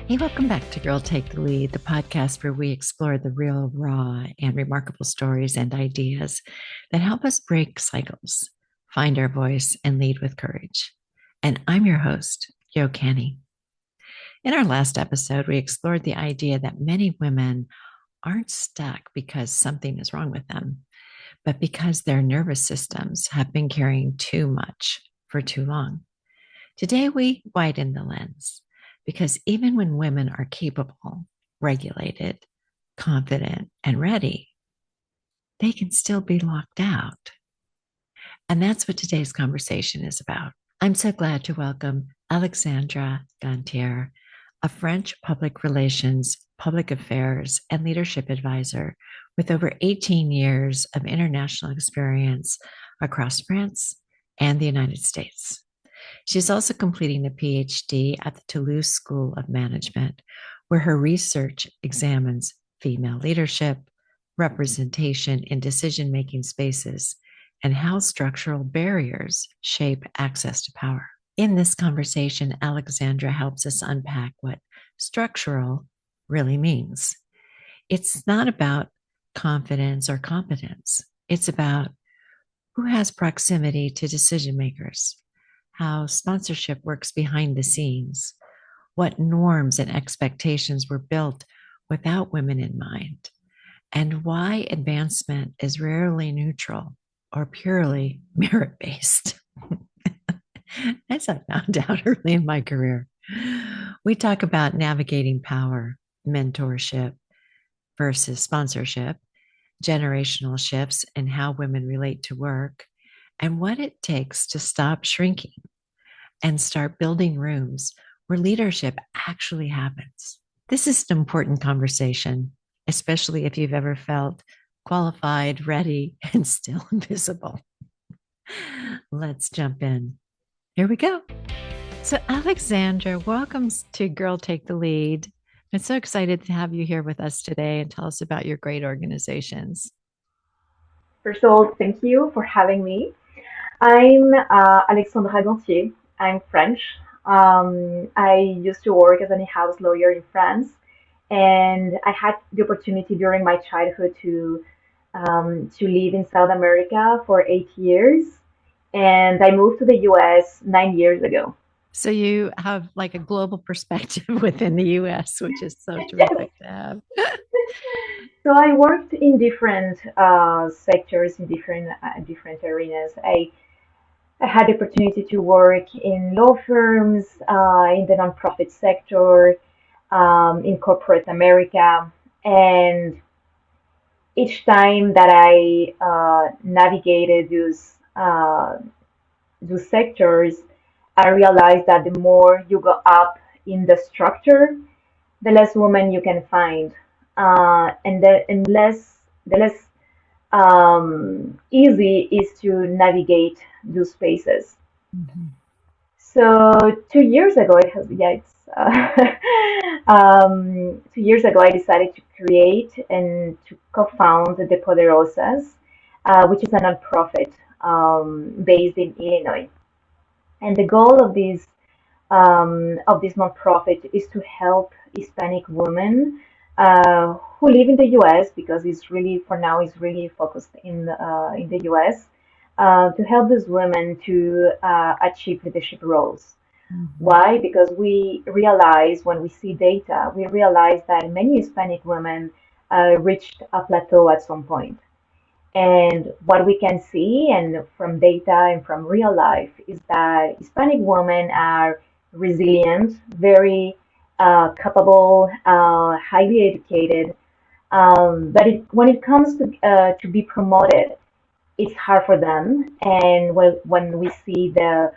Hey, welcome back to Girl Take the Lead, the podcast where we explore the real, raw, and remarkable stories and ideas that help us break cycles, find our voice, and lead with courage. And I'm your host, Canny. In our last episode, we explored the idea that many women aren't stuck because something is wrong with them, but because their nervous systems have been carrying too much for too long. Today, we widen the lens because even when women are capable, regulated, confident, and ready, they can still be locked out. And that's what today's conversation is about. I'm so glad to welcome Alexandra Gantier, a French public relations, public affairs, and leadership advisor with over 18 years of international experience across France and the United States. She's also completing a PhD at the Toulouse School of Management, where her research examines female leadership, representation in decision-making spaces, and how structural barriers shape access to power. In this conversation, Alexandra helps us unpack what structural really means. It's not about confidence or competence. It's about who has proximity to decision makers, how sponsorship works behind the scenes, what norms and expectations were built without women in mind, and why advancement is rarely neutral or purely merit-based. As I found out early in my career, we talk about navigating power, mentorship versus sponsorship, generational shifts in how women relate to work, and what it takes to stop shrinking and start building rooms where leadership actually happens. This is an important conversation, especially if you've ever felt qualified, ready, and still invisible. Let's jump in. Here we go. So, Alexandra, welcome to Girl Take the Lead. I'm so excited to have you here with us today and tell us about your great organizations. First of all, thank you for having me. I'm Alexandra Gantier. I'm French. I used to work as an in-house lawyer in France, and I had the opportunity during my childhood to live in South America for 8 years, and I moved to the U.S. 9 years ago. So you have like a global perspective within the US, which is so Yes. terrific to have. So I worked in different sectors, in different arenas. I had the opportunity to work in law firms, in the nonprofit sector, in corporate America, and each time that I navigated those sectors, I realized that the more you go up in the structure, the less women you can find, and the less easy is to navigate those spaces. Mhm. So 2 years ago, it has yeah, it's 2 years ago I decided to create and to co-found the Poderosas, which is a nonprofit based in Illinois. And the goal of this nonprofit is to help Hispanic women who live in the U.S. because it's really for now it's really focused in the U.S. To help these women to achieve leadership roles. Mhm. Why? Because we realize when we see data, we realize that many Hispanic women reached a plateau at some point. And what we can see, and from data and from real life, is that Hispanic women are resilient, very capable, highly educated. When it comes to be promoted, it's hard for them. And when we see the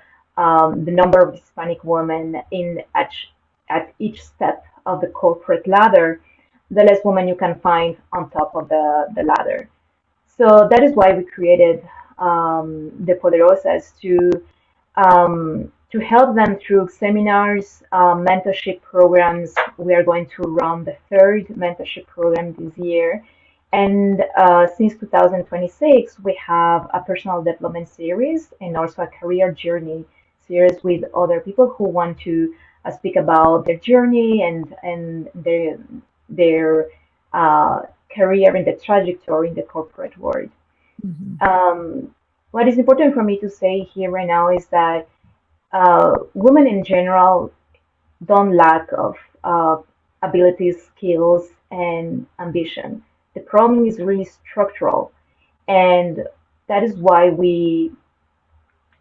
number of Hispanic women at each step of the corporate ladder, the less women you can find on top of the ladder. So that is why we created the Poderosas to help them through seminars, mentorship programs. We are going to run the third mentorship program this year. And since 2026, we have a personal development series and also a career journey series with other people who want to speak about their journey and their uh, career in the trajectory in the corporate world. Mhm. Um, what is important for me to say here right now is that women in general don't lack of uh, abilities, skills, and ambition. The problem is really structural, and that is why we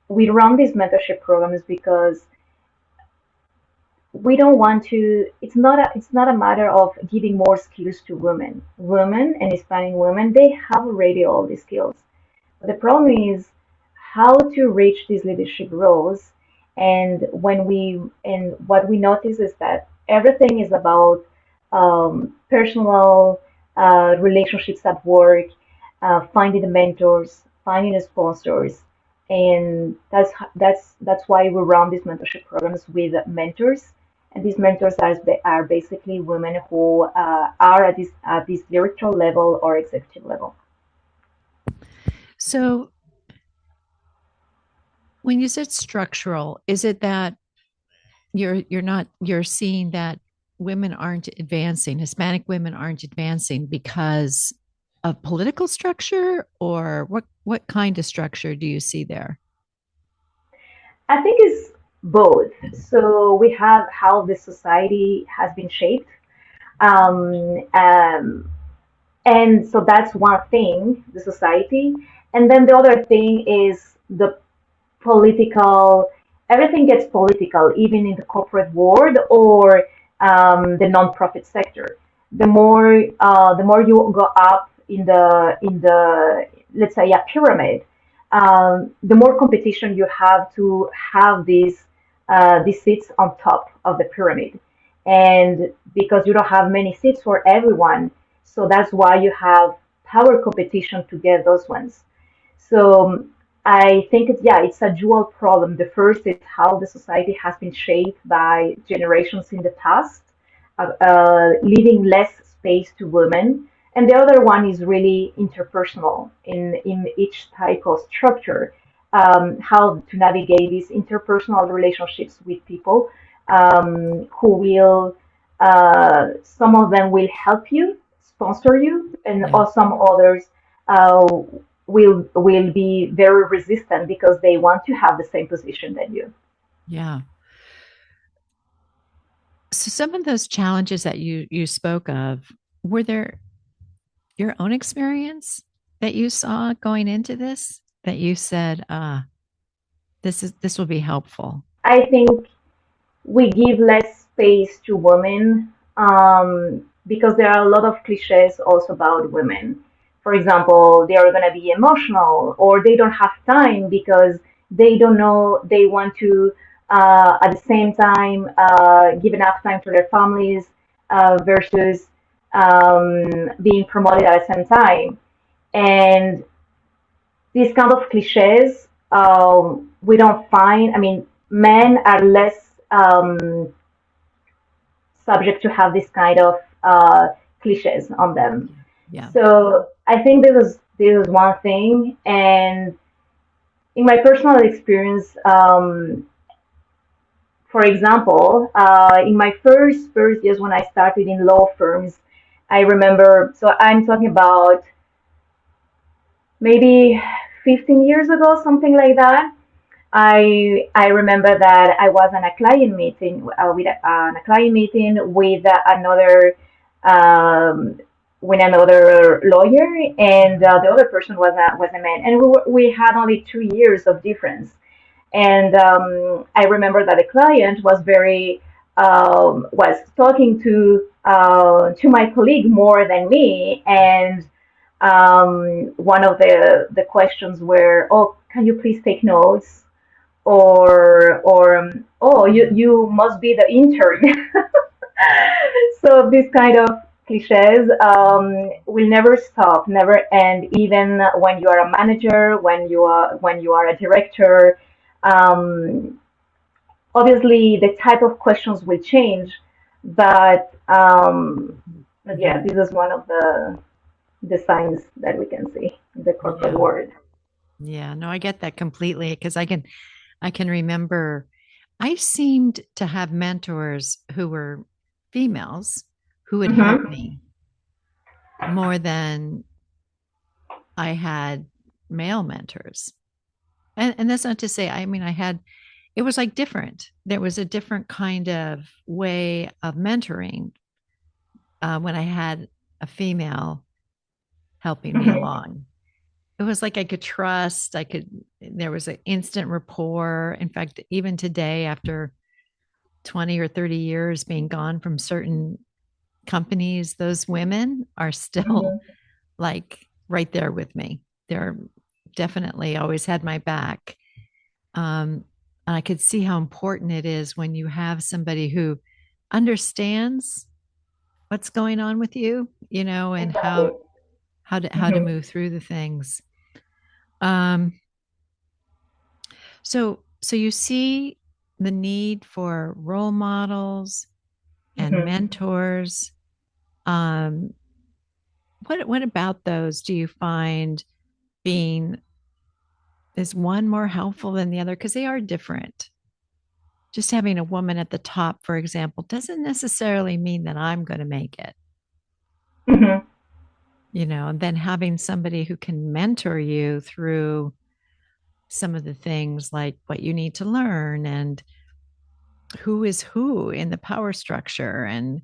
run these mentorship programs because we don't want to. It's not a matter of giving more skills to women. Women and Hispanic women, they have already all these skills. The problem is how to reach these leadership roles. And what we notice is that everything is about personal relationships at work, finding the mentors, finding the sponsors, and that's why we run these mentorship programs with mentors. And these mentors are basically women who are at this director level or executive level. So when you said structural, is it that you're seeing that women aren't advancing, Hispanic women aren't advancing because of political structure, or what kind of structure do you see there? I think it's both. So we have how the society has been shaped. Um, um, and so that's one thing, the society. And then the other thing is the political, everything gets political, even in the corporate world or the nonprofit sector. The more you go up in the let's say a pyramid, the more competition you have to have these seats on top of the pyramid, and because you don't have many seats for everyone, so that's why you have power competition to get those ones. So I think it's a dual problem. The first is how the society has been shaped by generations in the past, leaving less space to women. And the other one is really interpersonal in each type of structure, how to navigate these interpersonal relationships with people who will, some of them will help you, sponsor you, and Yeah. some others uh, will be very resistant because they want to have the same position than you. Yeah. So some of those challenges that you spoke of, were there your own experience that you saw going into this that you said, this will be helpful? I think we give less space to women because there are a lot of cliches also about women. For example, they are going to be emotional or they don't have time because they don't know they want to, at the same time, give enough time to their families versus being promoted at the same time. And these kind of cliches, we don't find, I mean, men are less subject to have this kind of cliches on them. Yeah. So I think this is one thing. And in my personal experience, for example, in my first years when I started in law firms, I remember. So I'm talking about maybe 15 years ago, something like that. I remember that I was on a client meeting with another um, lawyer, and the other person was a man, and we had only 2 years of difference. And I remember that the client was talking to my colleague more than me, and one of the questions were, "Oh, can you please take notes?" or "Oh, you must be the intern." So this kind of cliches will never stop, never end. Even when you are a manager, when you are a director, um, obviously the type of questions will change, but yeah, Mhm. this is one of the signs that we can see in the corporate Yeah. world. Yeah. No, I get that completely because I can remember. I seemed to have mentors who were females who would help Mm-hmm. me more than I had male mentors. And that's not to say, I mean, I had, it was like different. There was a different kind of way of mentoring when I had a female helping me Mm-hmm. along. It was like I could trust, there was an instant rapport. In fact, even today, after 20 or 30 years being gone from certain companies, those women are still Mm-hmm. like right there with me. They're definitely always had my back. Um, I could see how important it is when you have somebody who understands what's going on with you, and Exactly. how to Mm-hmm. move through the things. Um, so you see the need for role models and Mm-hmm. mentors. Um, what about those do you find being is one more helpful than the other? Because they are different. Just having a woman at the top, for example, doesn't necessarily mean that I'm going to make it, Mm-hmm. and then having somebody who can mentor you through some of the things like what you need to learn and who is who in the power structure. And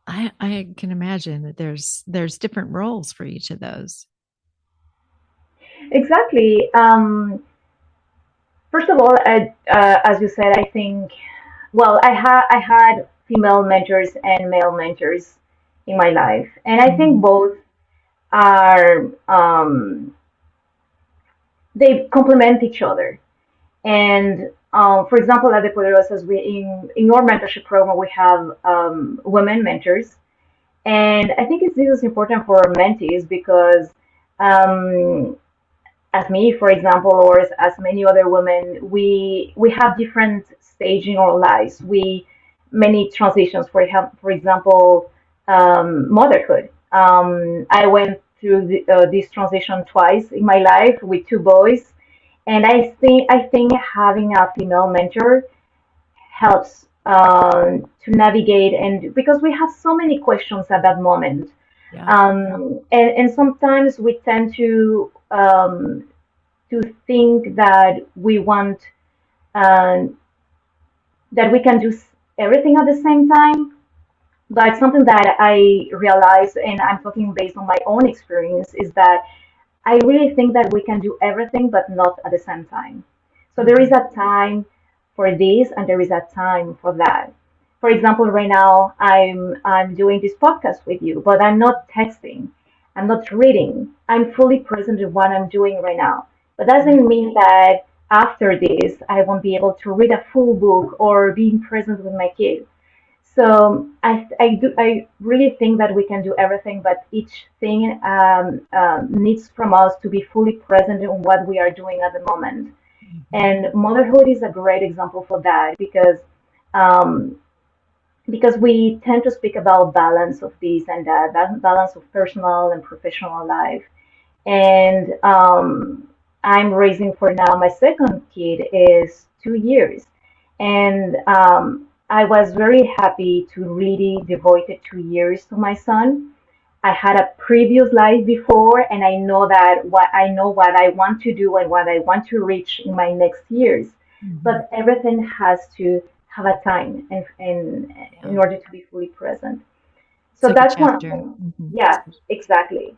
I can imagine that there's different roles for each of those. Exactly. First of all, as you said, I think, well, I had female mentors and male mentors in my life, and I think Mhm. both are they complement each other. And for example, at the Poderosas, we in our mentorship program we have women mentors, and I think this is important for our mentees because um, as me, for example, or as many other women, we have different stage in our lives. We many transitions. For example, motherhood. I went through this transition twice in my life with two boys, and I think having a female mentor helps to navigate, and because we have so many questions at that moment, Yeah. and sometimes we tend to think that we want uh, that we can do everything at the same time. But something that I realized, and I'm talking based on my own experience, is that I really think that we can do everything, but not at the same time. So there is Mhm. a time for this, and there is a time for that. For example, right now I'm doing this podcast with you, but I'm not texting, I'm not reading. I'm fully present in what I'm doing right now. But doesn't Right. mean that after this I won't be able to read a full book or being present with my kids. So I really think that we can do everything, but each thing needs from us to be fully present in what we are doing at the moment. Mhm. And motherhood is a great example for that um, because we tend to speak about balance of this and that balance of personal and professional life. And I'm raising for now. My second kid is 2 years, and I was very happy to really devote 2 years to my son. I had a previous life before, and I know what I want to do and what I want to reach in my next years. Mhm. But everything has to have a time, and in Yeah. order to be fully present. It's So like a that's one chapter. thing. Mhm. Yeah, exactly.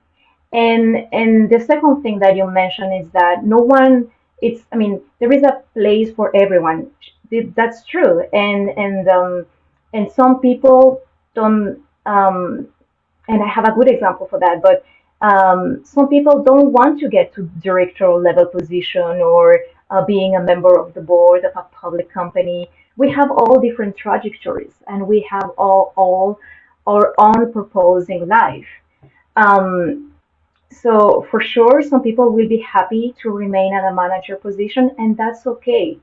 And the second thing that you mentioned is that no one it's I mean there is a place for everyone. That's true. And some people don't and I have a good example for that, but some people don't want to get to directorial level position or being a member of the board of a public company. We have all different trajectories, and we have all our own purpose in life. Um, so for sure, some people will be happy to remain at a manager position, and that's okay.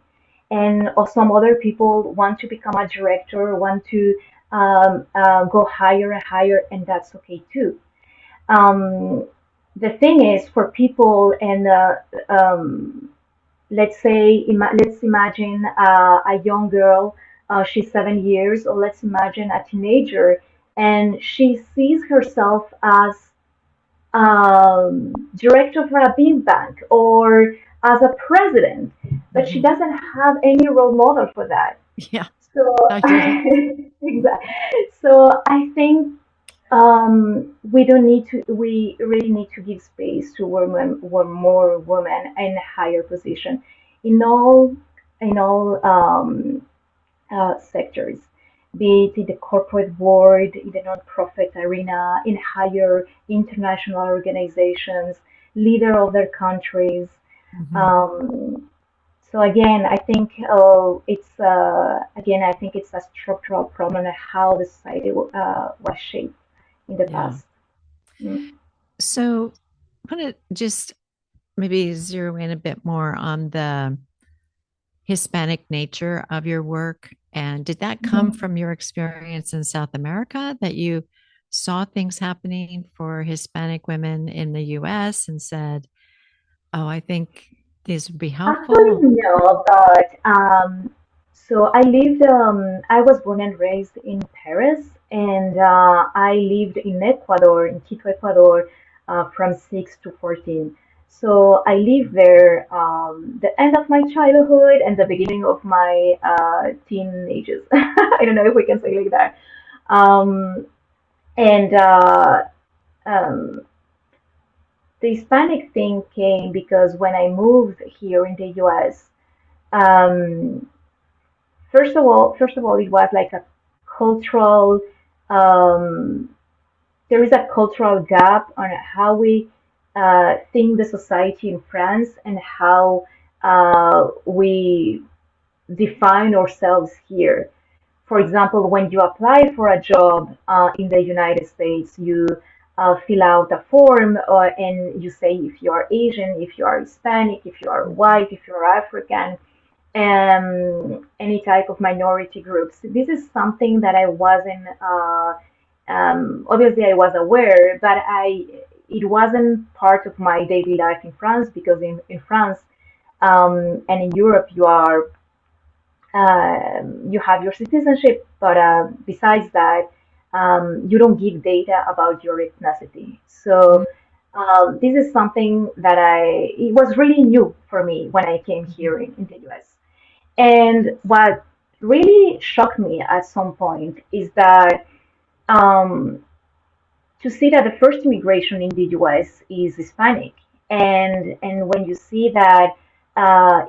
And or some other people want to become a director, want to go higher and higher, and that's okay too. Um, the thing is, for people and um, let's imagine a young girl, she's 7 years, or let's imagine a teenager, and she sees herself as director for a big bank or as a president, but she Mhm. doesn't have any role model for that. Yeah, So, I get it. exactly. So I think we don't need to. We really need to give space to more women in higher position in all sectors, be it in the corporate world, in the nonprofit arena, in higher international organizations, leader of their countries. Mhm. Um, so I think it's a structural problem of how the society was shaped in the Yeah. past. Mm. So I want to just maybe zero in a bit more on the Hispanic nature of your work. And did that come Mhm. from your experience in South America that you saw things happening for Hispanic women in the US and said, oh, I think these would be Actually, helpful? no, but I was born and raised in Paris, and I lived in Ecuador, in Quito, Ecuador, from 6 to 14. So I lived there the end of my childhood and the beginning of my teenagers. I don't know if we can say like that. Um, and um, the Hispanic thing came because when I moved here in the US, um, first of all, it was like a cultural. Um, there is a cultural gap on how we think the society in France and how we define ourselves here. For example, when you apply for a job in the United States, you fill out a form and you say if you are Asian, if you are Hispanic, if you are Mhm. white, if you are African, any type of minority groups. This is something that I wasn't, obviously I was aware, but it wasn't part of my daily life in France because in France and in Europe you have your citizenship, but besides that, you don't give data about your ethnicity. So this is something that it was really new for me when I came Mhm. here in the US. And what really shocked me at some point is that um, to see that the first immigration in the US is Hispanic. And when you see that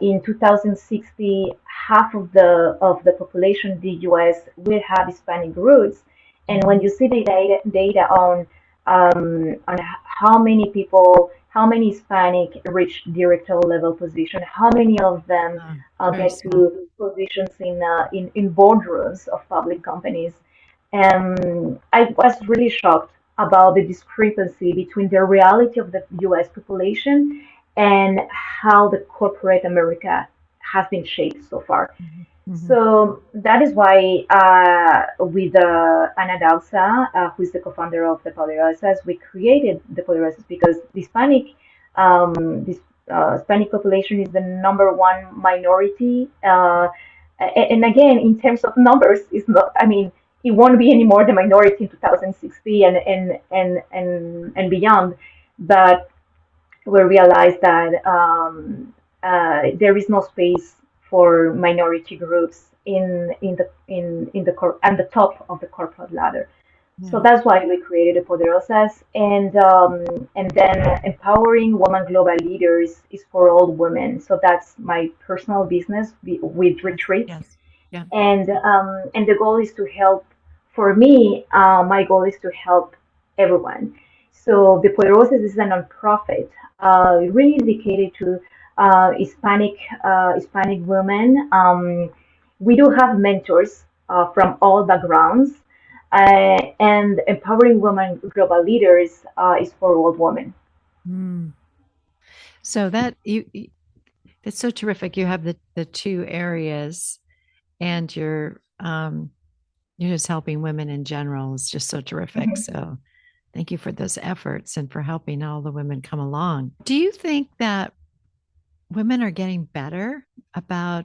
in 2060, half of the population in the US will have Hispanic roots, and when Mhm. you see the data on how many people, how many Hispanic reach director level position, how many of them Very get small. to positions in boardrooms of public companies. I was really shocked about the discrepancy between the reality of the US population and how the corporate America has been shaped so far. Mhm. Mhm. So that is why, with Ana Dausa, who is the co-founder of the Poderosas, we created the Poderosas because this Hispanic population is the number one minority. And again, in terms of numbers, is not. I mean, it won't be any more the minority in 2060 and beyond. But we realized that there is no space for minority groups in and the top of the corporate ladder. So Yeah. that's why we created the Poderosas, and then empowering women global leaders is for all women. So that's my personal business with Yes. retreats, Yes. Yeah. and the goal is to help. For me, my goal is to help everyone. So the Poderosas is a nonprofit, really dedicated to Hispanic women. We do have mentors from all backgrounds, and empowering women global leaders is for all women. Mm. So that that's so terrific. You have the two areas and you're just helping women in general is just so terrific. Mhm. So thank you for those efforts and for helping all the women come along. Do you think that women are getting better about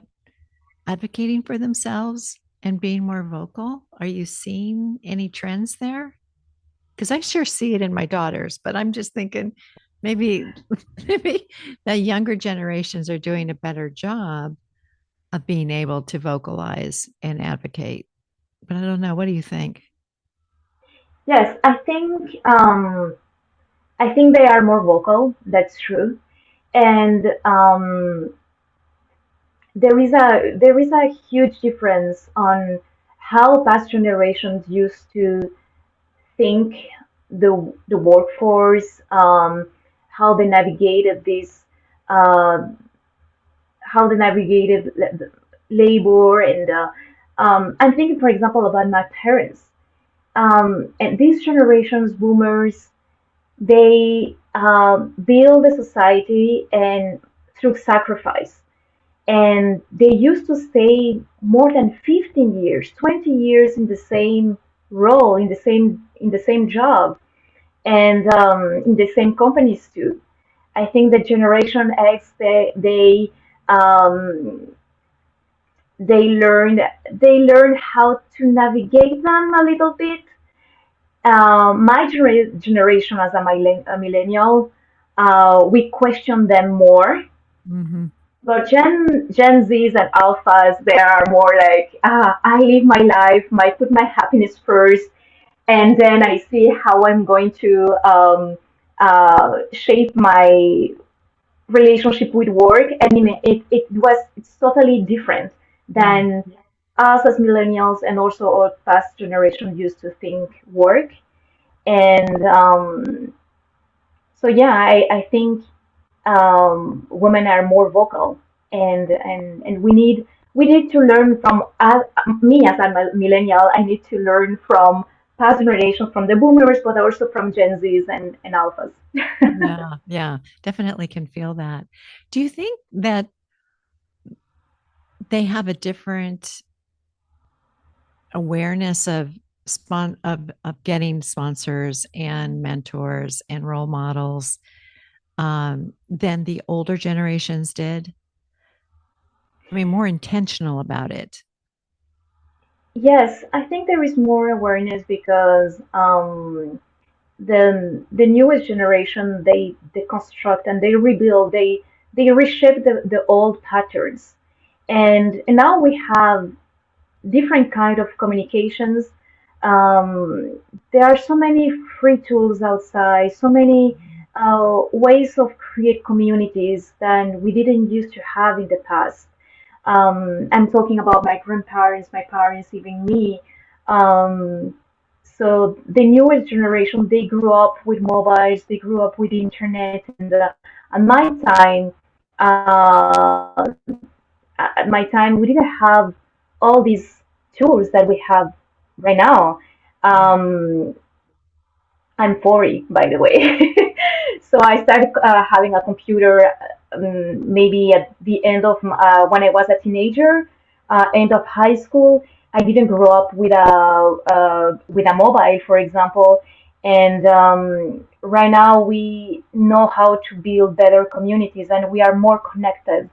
advocating for themselves and being more vocal? Are you seeing any trends there? Because I sure see it in my daughters, but I'm just thinking maybe maybe the younger generations are doing a better job of being able to vocalize and advocate. But I don't know. What do you think? Yes, I think they are more vocal. That's true, and there is a huge difference on how past generations used to think the workforce, how they navigated this, uh, how they navigated labor, and I'm thinking, for example, about my parents. And these generations, boomers, they build a society and through sacrifice. And they used to stay more than 15 years, 20 years in the same role, in the same job, and in the same companies too. I think that Generation X, um, they learn how to navigate them a little bit. My generation, as a millennial, we question them more. Mm-hmm. But Gen Zs and Alphas, they are more like, I live my life, I put my happiness first, and then I see how I'm going to shape my relationship with work. I mean, it's totally different Yeah. than us as millennials and also our past generation used to think work. And so yeah, I think women are more vocal, and we need to learn from me as a millennial. I need to learn from past generations, from the boomers, but also from Gen Zs and alphas. Yeah. Yeah. Definitely can feel that. Do you think that they have a different awareness of of getting sponsors and mentors and role models than the older generations did? I mean, more intentional about it. Yes, I think there is more awareness because the newest generation, they deconstruct and they rebuild, they reshape the old patterns, and now we have different kind of communications. There are so many free tools outside, so many ways of create communities that we didn't used to have in the past. I'm talking about my grandparents, my parents, even me. Um, so the newest generation, they grew up with mobiles, they grew up with internet, and at my time, uh, at my time, we didn't have all these tools that we have right now. Yeah. Um, I'm 40, by the way. So I started having a computer maybe at the end of when I was a teenager, end of high school. I didn't grow up with a mobile, for example. And right now we know how to build better communities, and we are more connected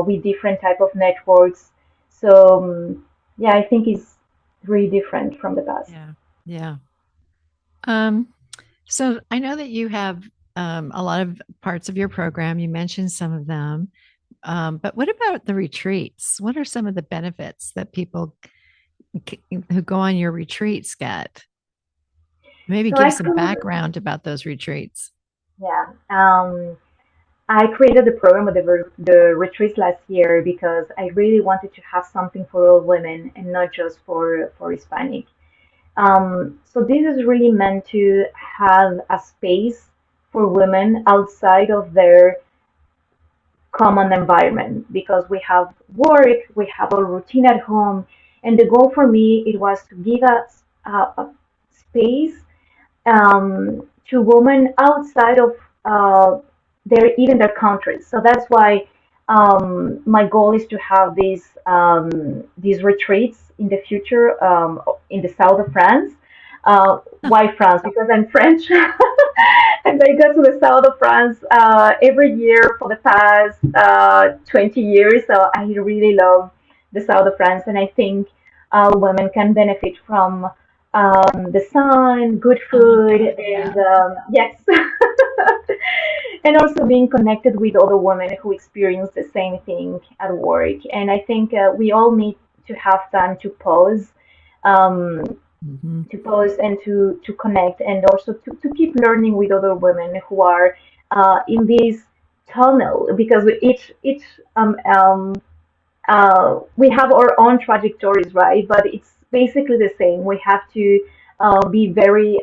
with different type of networks. So yeah, I think it's really different from the past. Yeah. Yeah. Um, so I know that you have a lot of parts of your program. You mentioned some of them. But what about the retreats? What are some of the benefits that people who go on your retreats get? Maybe So give I some created, background about those retreats. yeah. I created the program with the retreats last year because I really wanted to have something for all women and not just for Hispanic. So this is really meant to have a space for women outside of their common environment because we have work, we have a routine at home, and the goal for me it was to give us a space to women outside of their countries. So that's why my goal is to have these retreats in the future in the south of France. Why France? Because I'm French, And I go to the south of France every year for the past 20 years. So I really love the south of France, and I think women can benefit from the sun, good Oh, food, God, and yeah. yes, and also being connected with other women who experience the same thing at work. And I think we all need to have time um, Hmm. to pause and to connect, and also to keep learning with other women who are in this tunnel, because each we have our own trajectories, right? But it's basically the same. We have to be very,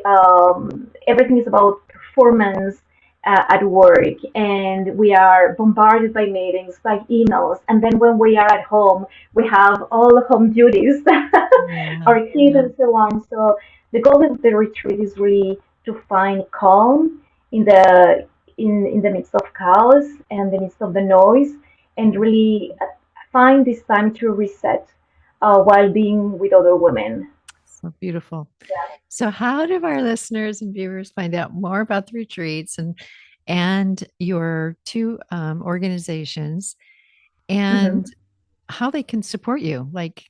everything is about performance at work, and we are bombarded by meetings, by emails. And then when we are at home, we have all the home duties, Yeah, our kids, yeah. and so on. So the goal of the retreat is really to find calm in the midst of chaos and the midst of the noise, and really find this time to reset while being with other women. So beautiful. So, how do our listeners and viewers find out more about the retreats and your two organizations, Hmm. and how they can support you, like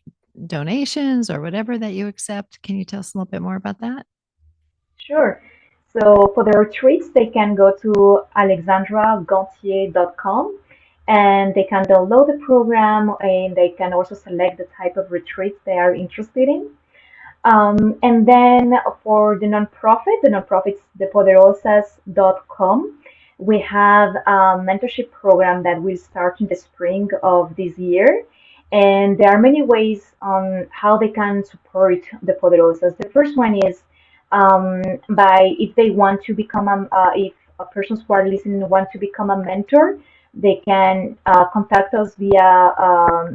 donations or whatever that you accept? Can you tell us a little bit more about that? Sure. So for the retreats, they can go to alexandragantier.com, and they can download the program, and they can also select the type of retreats they are interested in. And then for the nonprofit's thepoderosas.com, we have a mentorship program that will start in the spring of this year. And there are many ways on how they can support the Poderosas. The first one is by if they want to become if persons who are listening want to become a mentor, they can contact us via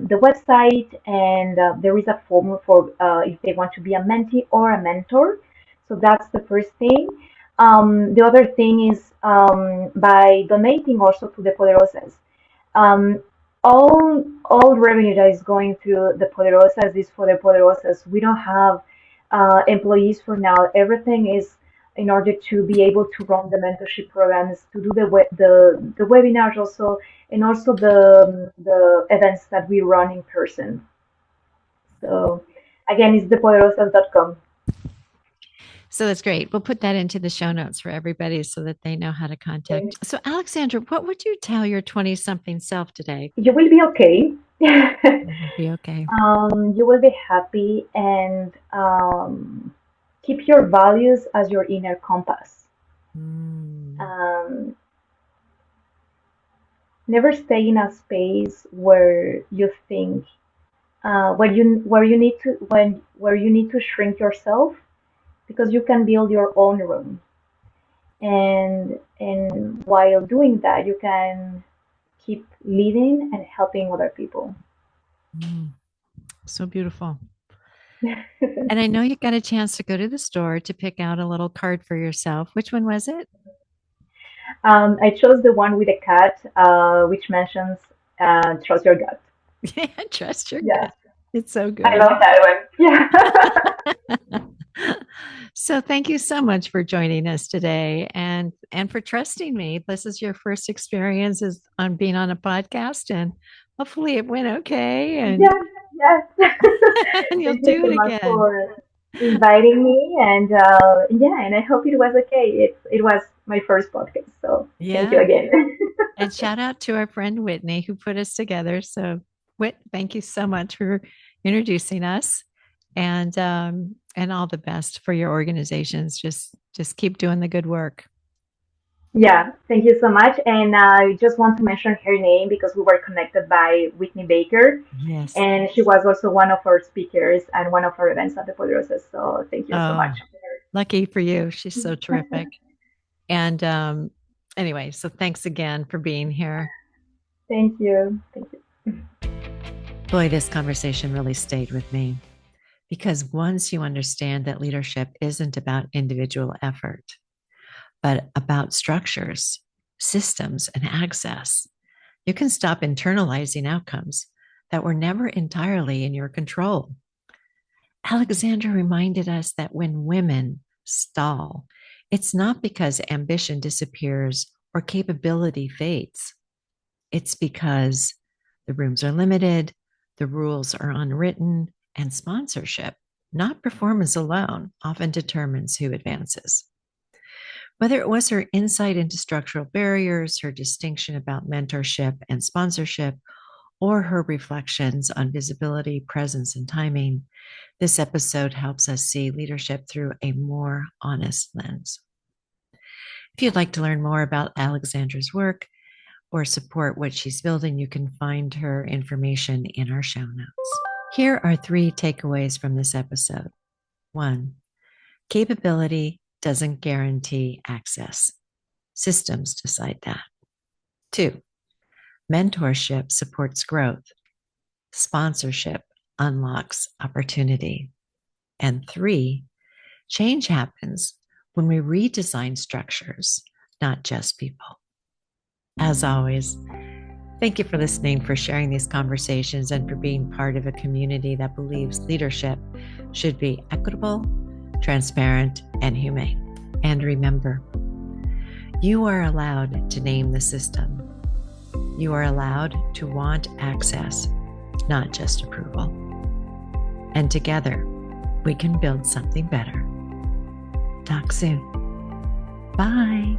the website, and there is a form for if they want to be a mentee or a mentor. So that's the first thing. The other thing is by donating also to the Poderosas. Um, all revenue that is going through the Poderosas is for the Poderosas. We don't have employees for now. Everything is in order to be able to run the mentorship programs, to do the webinars also, and also the events that we run in person. So again, it's thepoderosas.com. So that's great. We'll put that into the show notes for everybody so that they know how to contact. So, Alexandra, what would you tell your 20 something self today? You will be okay. It'll be okay. You will be happy, and keep your values as your inner compass. Mm, Um, Never stay in a space where you think where you need to shrink yourself, because you can build your own room, and while doing that you can keep leading and helping other people. mm. So beautiful. And I know you got a chance to go to the store to pick out a little card for yourself. Which one was it? I chose the one with a cat, which mentions trust your gut. Yeah, trust your Yeah, gut. It's so I good. love that one. Yeah. So thank you so much for joining us today and for trusting me. This is your first experiences on being on a podcast, and hopefully it went okay, Yes, yes. and you'll Thank you do so it much again. for inviting me, and yeah, and I hope it was okay. It was my first podcast, so thank you Yeah. again. And shout out to our friend Whitney who put us together. So Whit, thank you so much for introducing us, and all the best for your organizations. Just keep doing the good work. Yeah, thank you so much. And I just want to mention her name because we were connected by Whitney Baker, Yes. and she was also one of our speakers at one of our events at the Poderosas. So thank you so much. Oh, lucky for you. She's so terrific. And anyway, so thanks again for being here. Thank you. Thank you. Boy, this conversation really stayed with me because once you understand that leadership isn't about individual effort, but about structures, systems, and access, you can stop internalizing outcomes that were never entirely in your control. Alexandra reminded us that when women stall, It's not because ambition disappears or capability fades. It's because the rooms are limited, the rules are unwritten, and sponsorship, not performance alone, often determines who advances. Whether it was her insight into structural barriers, her distinction about mentorship and sponsorship, or her reflections on visibility, presence, and timing, this episode helps us see leadership through a more honest lens. If you'd like to learn more about Alexandra's work or support what she's building, you can find her information in our show notes. Here are 3 takeaways from this episode. 1, capability doesn't guarantee access. Systems decide that. 2, mentorship supports growth. Sponsorship unlocks opportunity. And 3, change happens when we redesign structures, not just people. As always, thank you for listening, for sharing these conversations, and for being part of a community that believes leadership should be equitable, transparent, and humane. And remember, you are allowed to name the system. You are allowed to want access, not just approval. And together, we can build something better. Talk soon. Bye.